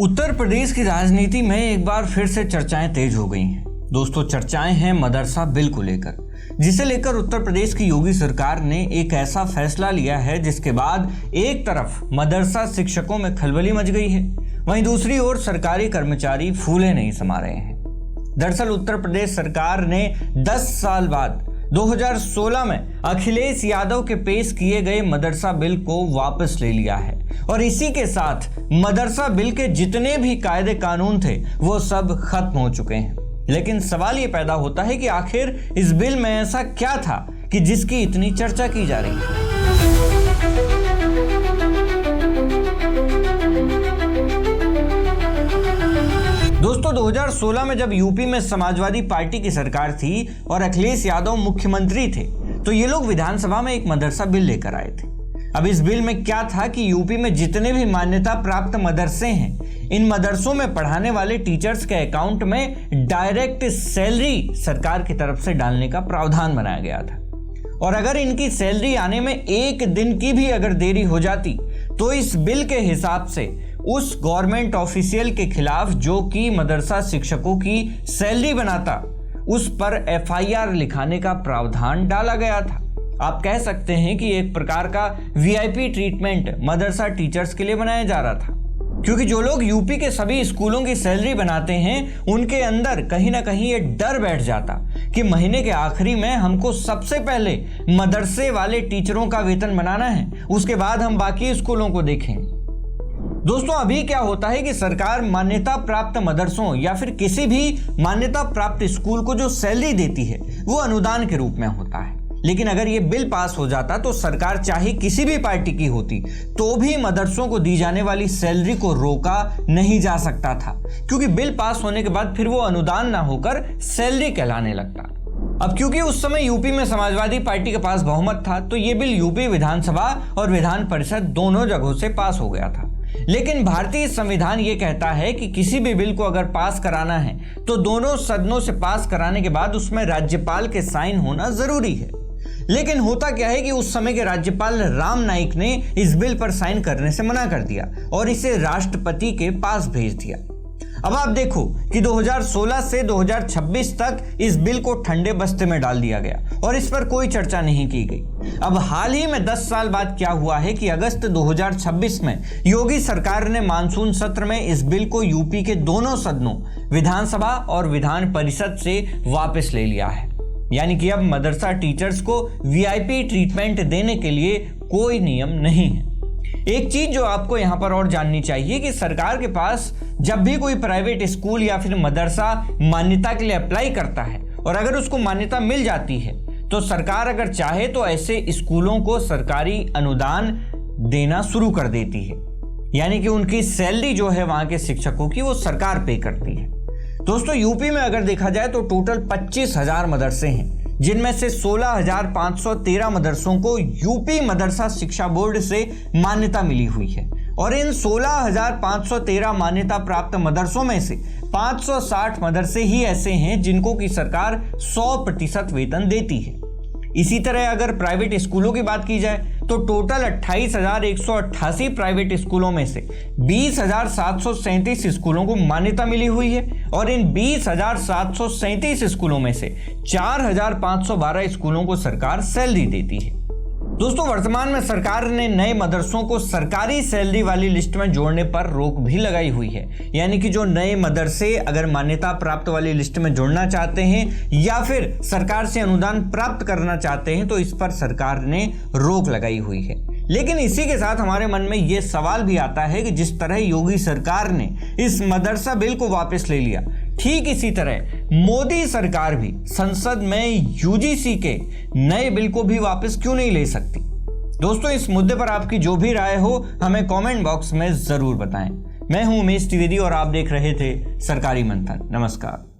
उत्तर प्रदेश की राजनीति में एक बार फिर से चर्चाएं तेज हो गई हैं। दोस्तों, चर्चाएं हैं मदरसा बिल को लेकर, जिसे लेकर उत्तर प्रदेश की योगी सरकार ने एक ऐसा फैसला लिया है जिसके बाद एक तरफ मदरसा शिक्षकों में खलबली मच गई है, वहीं दूसरी ओर सरकारी कर्मचारी फूले नहीं समा रहे हैं। दरअसल उत्तर प्रदेश सरकार ने 10 साल बाद 2016 में अखिलेश यादव के पेश किए गए मदरसा बिल को वापस ले लिया है और इसी के साथ मदरसा बिल के जितने भी कायदे कानून थे वो सब खत्म हो चुके हैं। लेकिन सवाल ये पैदा होता है कि आखिर इस बिल में ऐसा क्या था कि जिसकी इतनी चर्चा की जा रही है। दोस्तों, 2016 में जब यूपी में समाजवादी पार्टी की सरकार थी और अखिलेश यादव मुख्यमंत्री थे, तो ये लोग विधानसभा में एक मदरसा बिल लेकर आए थे। अब इस बिल में क्या था कि यूपी में जितने भी मान्यता प्राप्त मदरसे हैं, इन मदरसों में पढ़ाने वाले टीचर्स के अकाउंट में डायरेक्ट सैलरी सरकार की तरफ से डालने का प्रावधान बनाया गया था। और अगर इनकी सैलरी आने में एक दिन की भी अगर देरी हो जाती तो इस बिल के हिसाब से उस गवर्नमेंट ऑफिशियल के खिलाफ जो कि मदरसा शिक्षकों की सैलरी बनाता, उस पर एफआईआर लिखाने का प्रावधान डाला गया था। आप कह सकते हैं कि एक प्रकार का वीआईपी ट्रीटमेंट मदरसा टीचर्स के लिए बनाया जा रहा था, क्योंकि जो लोग यूपी के सभी स्कूलों की सैलरी बनाते हैं उनके अंदर कहीं ना कहीं ये डर बैठ जाता कि महीने के आखिरी में हमको सबसे पहले मदरसे वाले टीचरों का वेतन बनाना है, उसके बाद हम बाकी स्कूलों को देखेंगे। दोस्तों, अभी क्या होता है कि सरकार मान्यता प्राप्त मदरसों या फिर किसी भी मान्यता प्राप्त स्कूल को जो सैलरी देती है वो अनुदान के रूप में होता है। लेकिन अगर ये बिल पास हो जाता तो सरकार चाहे किसी भी पार्टी की होती तो भी मदरसों को दी जाने वाली सैलरी को रोका नहीं जा सकता था, क्योंकि बिल पास होने के बाद फिर वो अनुदान ना होकर सैलरी कहलाने लगता। अब क्योंकि उस समय यूपी में समाजवादी पार्टी के पास बहुमत था, तो ये बिल यूपी विधानसभा और विधान परिषद दोनों जगहों से पास हो गया था। लेकिन भारतीय संविधान ये कहता है कि किसी भी बिल को अगर पास कराना है तो दोनों सदनों से पास कराने के बाद उसमें राज्यपाल के साइन होना जरूरी है। लेकिन होता क्या है कि उस समय के राज्यपाल राम नाईक ने इस बिल पर साइन करने से मना कर दिया और इसे राष्ट्रपति के पास भेज दिया। अब आप देखो कि 2016 से 2026 तक इस बिल को ठंडे बस्ते में डाल दिया गया और इस पर कोई चर्चा नहीं की गई। अब हाल ही में 10 साल बाद क्या हुआ है कि अगस्त 2026 में योगी सरकार ने मानसून सत्र में इस बिल को यूपी के दोनों सदनों विधानसभा और विधान परिषद से वापस ले लिया है। यानी कि अब मदरसा टीचर्स को वीआईपी ट्रीटमेंट देने के लिए कोई नियम नहीं है। एक चीज जो आपको यहां पर और जाननी चाहिए कि सरकार के पास जब भी कोई प्राइवेट स्कूल या फिर मदरसा मान्यता के लिए अप्लाई करता है और अगर उसको मान्यता मिल जाती है तो सरकार अगर चाहे तो ऐसे स्कूलों को सरकारी अनुदान देना शुरू कर देती है। यानी कि उनकी सैलरी जो है वहां के शिक्षकों की वो सरकार पे करती है। दोस्तों, यूपी में अगर देखा जाए तो टोटल 25,000 मदरसे हैं, जिनमें से 16,513 मदरसों को यूपी मदरसा शिक्षा बोर्ड से मान्यता मिली हुई है और इन 16,513 मान्यता प्राप्त मदरसों में से 560 मदरसे ही ऐसे हैं जिनको की सरकार 100% वेतन देती है। इसी तरह अगर प्राइवेट स्कूलों की बात की जाए तो टोटल 28,188 प्राइवेट स्कूलों में से 20,737 स्कूलों को मान्यता मिली हुई है और इन 20,737 स्कूलों में से 4,512 स्कूलों को सरकार सैलरी देती है। दोस्तों, वर्तमान में सरकार ने नए मदरसों को सरकारी सैलरी वाली लिस्ट में जोड़ने पर रोक भी लगाई हुई है। यानी कि जो नए मदरसे अगर मान्यता प्राप्त वाली लिस्ट में जोड़ना चाहते हैं या फिर सरकार से अनुदान प्राप्त करना चाहते हैं तो इस पर सरकार ने रोक लगाई हुई है। लेकिन इसी के साथ हमारे मन में यह सवाल भी आता है कि जिस तरह योगी सरकार ने इस मदरसा बिल को वापस ले लिया, ठीक इसी तरह मोदी सरकार भी संसद में यूजीसी के नए बिल को भी वापस क्यों नहीं ले सकती। दोस्तों, इस मुद्दे पर आपकी जो भी राय हो हमें कमेंट बॉक्स में जरूर बताएं। मैं हूं उमेश त्रिवेदी और आप देख रहे थे सरकारी मंथन। नमस्कार।